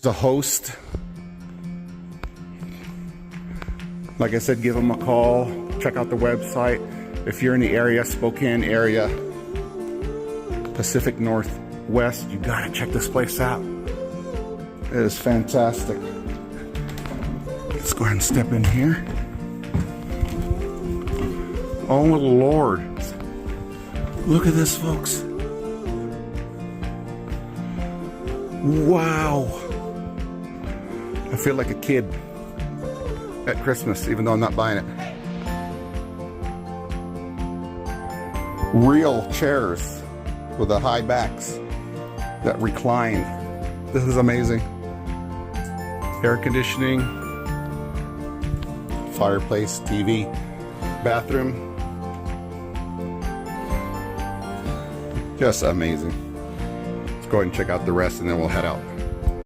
a host. Like I said, give them a call. Check out the website. If you're in the area, Spokane area, Pacific Northwest, you gotta check this place out. It is fantastic. Let's go ahead and step in here. Oh Lord. Look at this, folks. Wow. I feel like a kid at Christmas, even though I'm not buying it. Real chairs with the high backs that recline. This is amazing. Air conditioning, fireplace, TV, bathroom. Just amazing. Let's go ahead and check out the rest and then we'll head out.